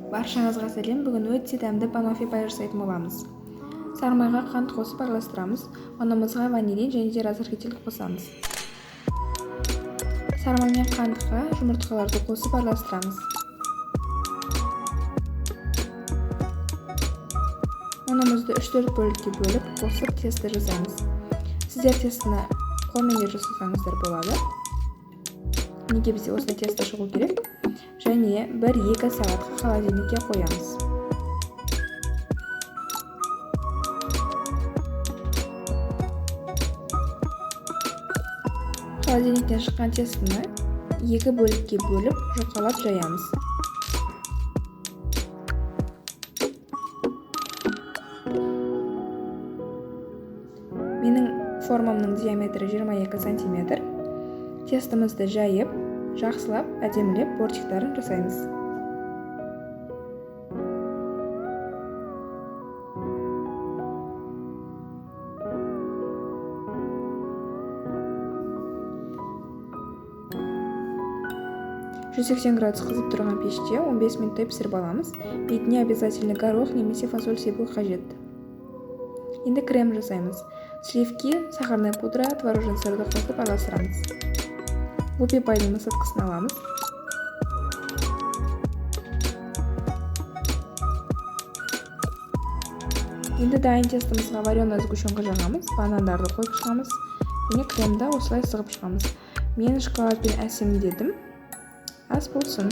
Баршаңызға сәлем. Бүгін өте дәмді банофи пай жасайтын боламыз. Сармайға қант қосып араластырамыз. Ұнымызға ванилин және де разрыхитель қосамыз. Сармай мен қантқа жұмыртқаларды қосып араластырамыз. Ұнымызды 3-4 бөлікке бөліп қосып тесті жасаймыз. Сіздер тестіні қолмен де жасасаңыздар болады. Неге бізде осындай тесті шығу керек? Және 1-2 сағатқа холодильникке қоямыз. Холодильниктен шыққан тестіні 2 бөлікке бөліп жұқалап жаямыз. Менің формамның диаметрі 22 см. Тестімізді жайып, жақсылап, әдемілеп бортиктарын жасаймыз. градус қызып тұрған пеште 15 минуттай пісіріп аламыз. Бетіне обязательно горох немесе фасоль себу қажет. Енді крем жасаймыз. Сливки, сахарная пудра, творожный сырды қосып араластырамыз. Бупи пайдың насадкасын аламыз. Енді дайын тестімізға вареный сгущенка жағамыз, банандарды қойып шығамыз және кремді осылай сығып шығамыз. Мен шоколадпен әсемдедім. Ас болсын.